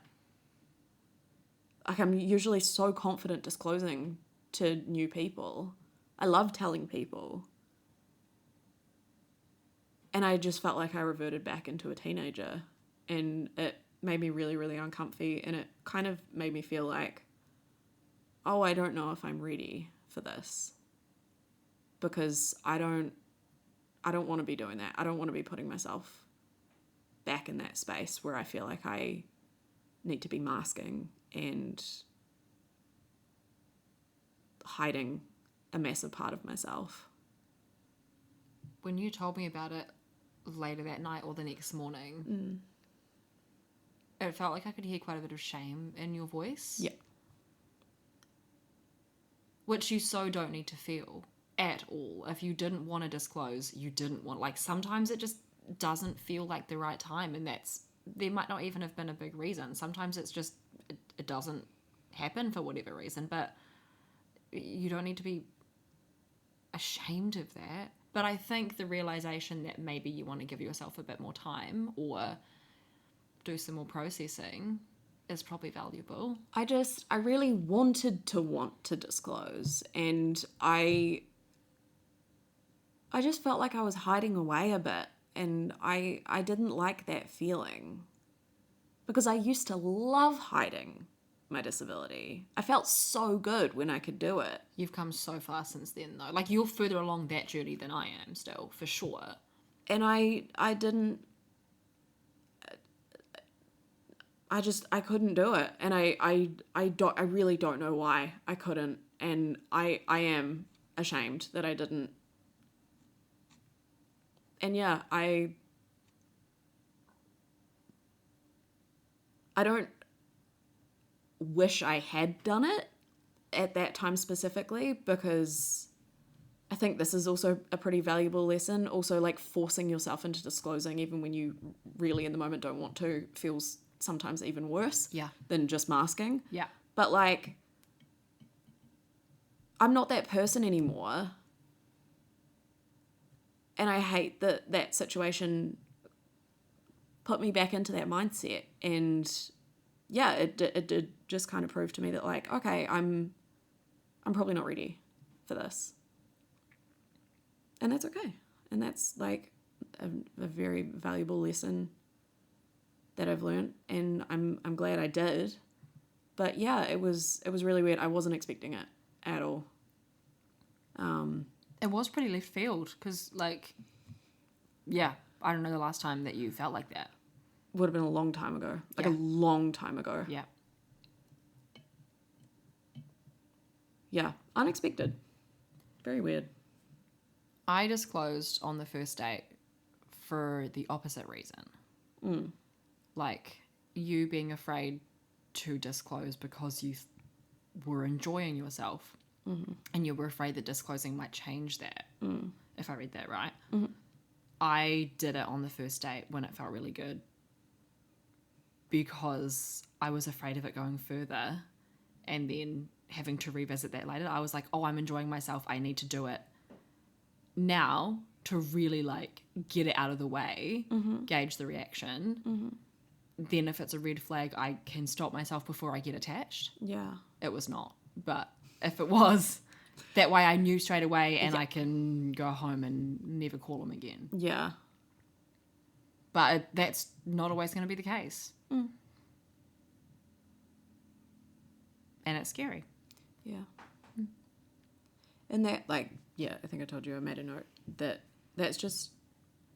S2: like, I'm usually so confident disclosing to new people. I love telling people. And I just felt like I reverted back into a teenager. And it made me really, really uncomfy. And it kind of made me feel like, oh, I don't know if I'm ready for this. Because I don't want to be doing that. I don't want to be putting myself back in that space where I feel like I need to be masking and hiding a massive part of myself.
S1: When you told me about it later that night or the next morning, it felt like I could hear quite a bit of shame in your voice.
S2: Yeah.
S1: Which you so don't need to feel at all. If you didn't want to disclose, you didn't want. Like, sometimes it just doesn't feel like the right time, and there might not even have been a big reason. Sometimes it's just it doesn't happen for whatever reason, but you don't need to be ashamed of that. But I think the realization that maybe you want to give yourself a bit more time or do some more processing is probably valuable.
S2: I really wanted to disclose, and I just felt like I was hiding away a bit, and I didn't like that feeling, because I used to love hiding my disability. I felt so good when I could do it.
S1: You've come so far since then, though. Like, you're further along that journey than I am still, for sure.
S2: And I couldn't do it. And I really don't know why I couldn't. And I am ashamed that I didn't. And yeah, I don't wish I had done it at that time specifically, because I think this is also a pretty valuable lesson. Also, like, forcing yourself into disclosing, even when you really in the moment don't want to, feels sometimes even worse than just masking.
S1: Yeah.
S2: But, like, I'm not that person anymore. And I hate that that situation put me back into that mindset. And yeah, it did just kind of prove to me that, like, okay, I'm probably not ready for this. And that's okay. And that's, like, a very valuable lesson that I've learned, and I'm glad I did. But yeah, it was really weird. I wasn't expecting it at all.
S1: It was pretty left field because, like, yeah, I don't know the last time that you felt like that.
S2: Would have been a long time ago. Like, a long time ago.
S1: Yeah.
S2: Yeah, unexpected. Very weird.
S1: I disclosed on the first date for the opposite reason. Like, you being afraid to disclose because you were enjoying yourself, and you were afraid that disclosing might change that, if I read that right. I did it on the first date when it felt really good because I was afraid of it going further and then having to revisit that later. I was like, oh, I'm enjoying myself, I need to do it now to really, like, get it out of the way, gauge the reaction. Then if it's a red flag, I can stop myself before I get attached.
S2: Yeah.
S1: It was not. But if it was, that way I knew straight away and I can go home and never call him again.
S2: Yeah.
S1: But that's not always going to be the case. And it's scary.
S2: Yeah. And that, like, yeah, I think I told you, I made a note that that's just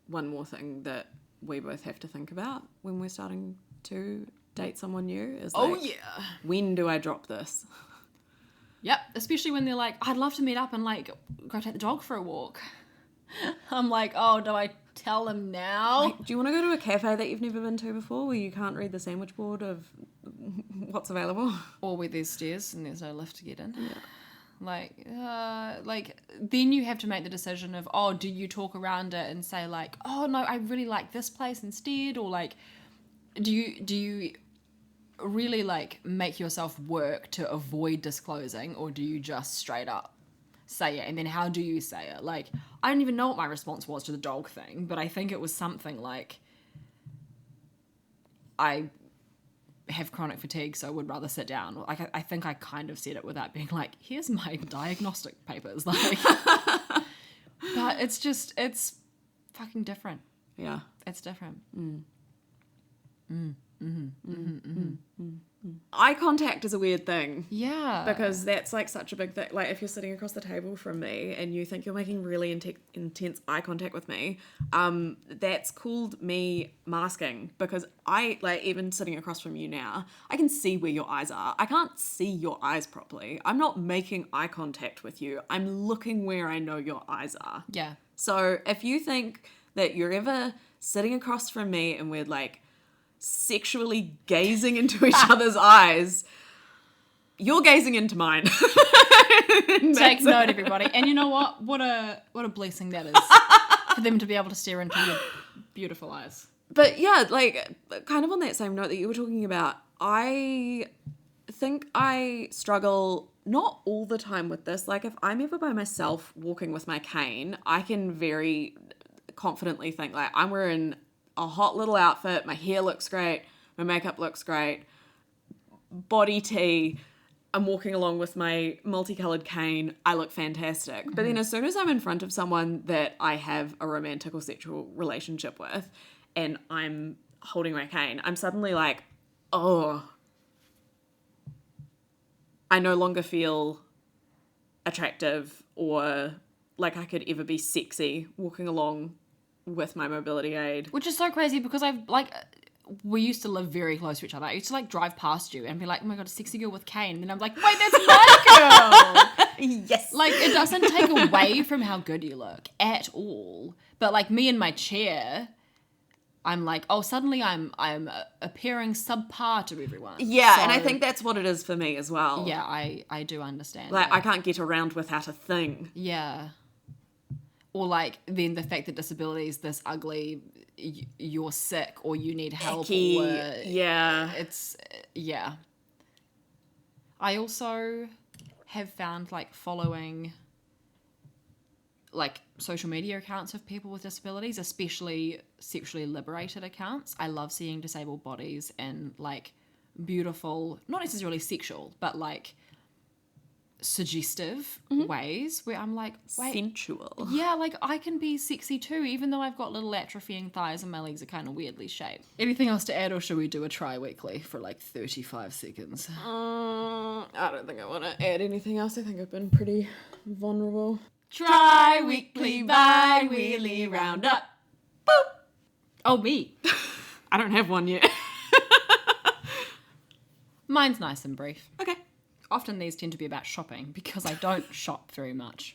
S2: one more thing that we both have to think about when we're starting to date someone new. Is like, when do I drop this?
S1: Yep, especially when they're like, I'd love to meet up and, like, go take the dog for a walk. I'm like, oh, do I tell them now?
S2: Like, do you want to go to a cafe that you've never been to before where you can't read the sandwich board of what's available?
S1: Or where there's stairs and there's no lift to get in. Yeah. Like, then you have to make the decision of, oh, do you talk around it and say, like, oh, no, I really like this place instead? Or, like, do you really, like, make yourself work to avoid disclosing, or do you just straight up say it? And then how do you say it? Like, I don't even know what my response was to the dog thing, but I think it was something like, I have chronic fatigue, so I would rather sit down. Like, I think I kind of said it without being like, here's my diagnostic papers. Like, but it's fucking different.
S2: Yeah.
S1: It's different.
S2: Eye contact is a weird thing.
S1: Yeah.
S2: Because that's, like, such a big thing. Like, if you're sitting across the table from me and you think you're making really intense eye contact with me, that's called me masking. Because I, like, even sitting across from you now, I can see where your eyes are. I can't see your eyes properly. I'm not making eye contact with you. I'm looking where I know your eyes are.
S1: Yeah.
S2: So if you think that you're ever sitting across from me and we're, like, sexually gazing into each other's eyes, you're gazing into mine.
S1: Take note, everybody. And you know what? What a blessing that is for them to be able to stare into your beautiful eyes.
S2: But yeah, like, kind of on that same note that you were talking about, I think I struggle not all the time with this. Like, if I'm ever by myself walking with my cane, I can very confidently think, like, I'm wearing a hot little outfit, my hair looks great, my makeup looks great, body tea, I'm walking along with my multicolored cane, I look fantastic. But then as soon as I'm in front of someone that I have a romantic or sexual relationship with and I'm holding my cane, I'm suddenly like, oh, I no longer feel attractive or like I could ever be sexy walking along with my mobility aid.
S1: Which is so crazy because we used to live very close to each other. I used to, like, drive past you and be like, oh my God, a sexy girl with cane. And then I'm like, wait, that's my girl.
S2: Yes.
S1: Like, it doesn't take away from how good you look at all. But, like, me in my chair, I'm like, oh, suddenly I'm appearing subpar to everyone.
S2: Yeah,
S1: so,
S2: and I think that's what it is for me as well.
S1: Yeah, I do understand.
S2: Like,
S1: that.
S2: I can't get around without a thing.
S1: Yeah. Or like then the fact that disability is this ugly, you're sick or you need help.
S2: Icky.
S1: Or
S2: Yeah.
S1: it's yeah. I also have found like following like social media accounts of people with disabilities, especially sexually liberated accounts. I love seeing disabled bodies and like beautiful, not necessarily sexual, but like suggestive ways where I'm like, wait,
S2: Sensual.
S1: yeah, like I can be sexy too, even though I've got little atrophying thighs and my legs are kind of weirdly shaped. Anything else to add, or should we do a tri-weekly for like 35 seconds?
S2: I don't think I want to add anything else. I think I've been pretty vulnerable.
S1: Tri-weekly, bi-weekly roundup. Boop. Oh, me.
S2: I don't have one yet.
S1: Mine's nice and brief.
S2: Okay.
S1: Often these tend to be about shopping because I don't shop very much.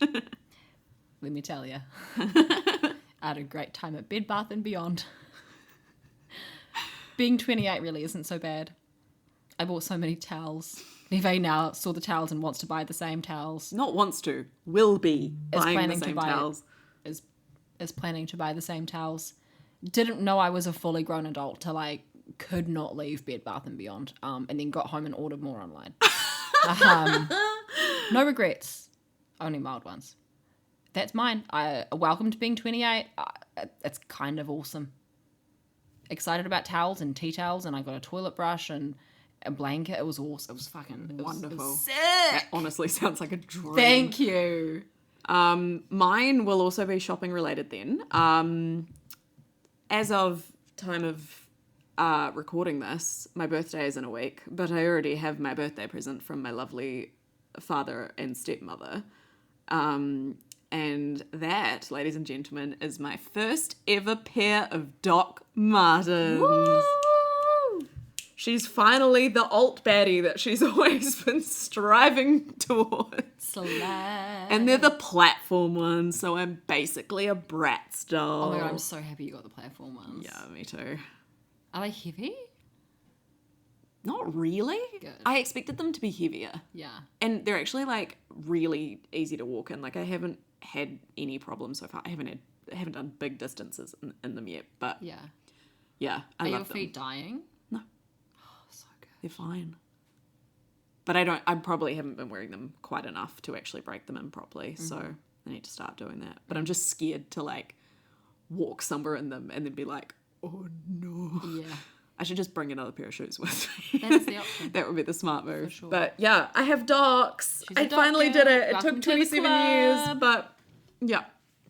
S1: Let me tell you. I had a great time at Bed Bath & Beyond. Being 28 really isn't so bad. I bought so many towels. Neve now saw the towels and wants to buy the same towels.
S2: Not wants to. Will be buying the same towels.
S1: Is planning to buy the same towels. Didn't know I was a fully grown adult till I could not leave Bed Bath & Beyond. And then got home and ordered more online. No regrets. Only mild ones. That's mine. Welcome to being 28. It's kind of awesome. Excited about towels and tea towels, and I got a toilet brush and a blanket. It was awesome. It was fucking
S2: wonderful.
S1: It was sick.
S2: That honestly sounds like a dream.
S1: Thank you.
S2: Mine will also be shopping related then. As of time of recording this, my birthday is in a week, but I already have my birthday present from my lovely father and stepmother. And that, ladies and gentlemen, is my first ever pair of Doc Martens.
S1: Woo!
S2: She's finally the alt baddie that she's always been striving towards.
S1: Slide.
S2: And they're the platform ones, so I'm basically a Bratz doll.
S1: Oh my god, I'm so happy you got the platform ones.
S2: Yeah, me too.
S1: Are they heavy?
S2: Not really.
S1: Good.
S2: I expected them to be heavier.
S1: Yeah.
S2: And they're actually like really easy to walk in. Like I haven't had any problems so far. I haven't done big distances in them yet, but
S1: Yeah.
S2: yeah, I
S1: Are
S2: love
S1: your
S2: them.
S1: feet dying?
S2: No.
S1: Oh, so good.
S2: They're fine. But I probably haven't been wearing them quite enough to actually break them in properly. So I need to start doing that. But I'm just scared to like walk somewhere in them and then be like, oh no.
S1: Yeah.
S2: I should just bring another pair of shoes with me.
S1: That's the option.
S2: That would be the smart move.
S1: For sure.
S2: But yeah, I have docs.
S1: She's a
S2: I
S1: doc
S2: finally
S1: girl.
S2: did it. It
S1: Welcome
S2: took
S1: to the
S2: 27 years,
S1: club.
S2: but yeah,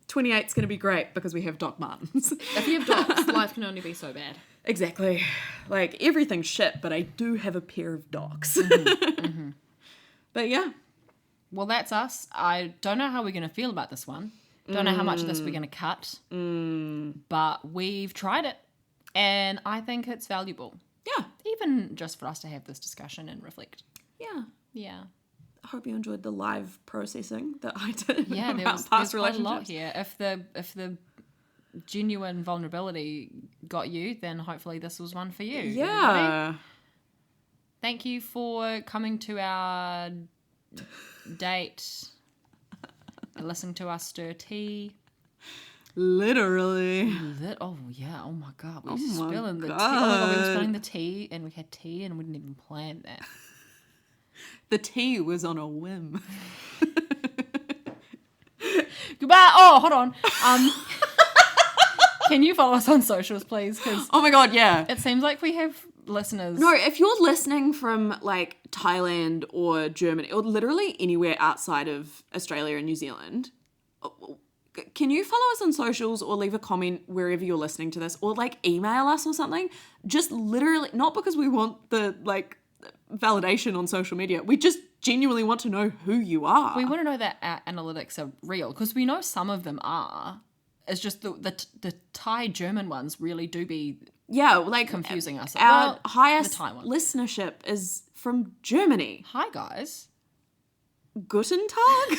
S2: 28's going to be great because we have Doc Martens.
S1: If you have dogs, life can only be so bad.
S2: Exactly. Like everything's shit, but I do have a pair of docs. But yeah.
S1: Well, that's us. I don't know how we're going to feel about this one. Don't know how much of this we're going to cut. But we've tried it. And I think it's valuable.
S2: Yeah.
S1: Even just for us to have this discussion and reflect.
S2: Yeah.
S1: Yeah.
S2: I hope you enjoyed the live processing that I did
S1: Yeah,
S2: about
S1: there's
S2: past
S1: quite a
S2: relationships.
S1: lot here. If the genuine vulnerability got you, then hopefully this was one for you. Everybody.
S2: Yeah.
S1: Thank you for coming to our date and listening to us stir tea.
S2: Literally.
S1: Oh yeah! Oh my god! We were
S2: Oh my
S1: spilling the tea. Oh my god! We were
S2: God.
S1: spilling the tea, and we had tea, and we didn't even plan that.
S2: The tea was on a whim.
S1: Goodbye. Oh, hold on. Can you follow us on socials, please? Because
S2: Oh my god, yeah.
S1: it seems like we have listeners.
S2: No, if you're listening from like Thailand or Germany or literally anywhere outside of Australia and New Zealand, can you follow us on socials or leave a comment wherever you're listening to this or like email us or something? Just literally, not because we want the like validation on social media. We just genuinely want to know who you are.
S1: We want to know that our analytics are real because we know some of them are. It's just the Thai German ones really do be
S2: yeah, like
S1: confusing us.
S2: Our
S1: Well,
S2: highest
S1: the Thai one.
S2: listenership is from Germany.
S1: Hi guys.
S2: Guten Tag.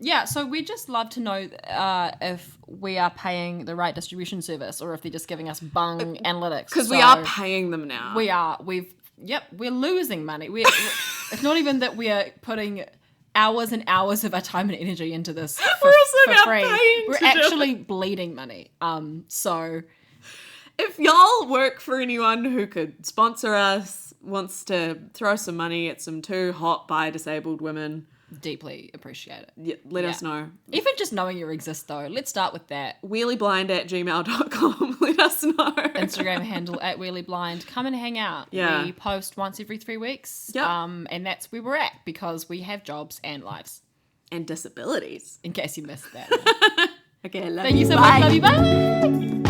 S1: Yeah, so we just love to know if we are paying the right distribution service or if they're just giving us bung analytics.
S2: Because we
S1: So
S2: are paying them now.
S1: we're losing money. It's not even that we are putting hours and hours of our time and energy into this for,
S2: We're also
S1: for
S2: now
S1: free.
S2: paying
S1: We're
S2: to do
S1: actually bleeding money. So
S2: if y'all work for anyone who could sponsor us, wants to throw some money at some too hot bi disabled women,
S1: deeply appreciate it.
S2: yeah, let us know.
S1: Even just knowing you exist, though. Let's start with that.
S2: wheelieblind@gmail.com. Let us know.
S1: Instagram handle @wheelieblind. Come and hang out.
S2: Yeah.
S1: We post once every 3 weeks.
S2: Yep.
S1: And that's where we're at because we have jobs and lives.
S2: And disabilities.
S1: In case you missed that.
S2: Okay, love
S1: Thank you so
S2: Bye.
S1: much. Love you. Bye.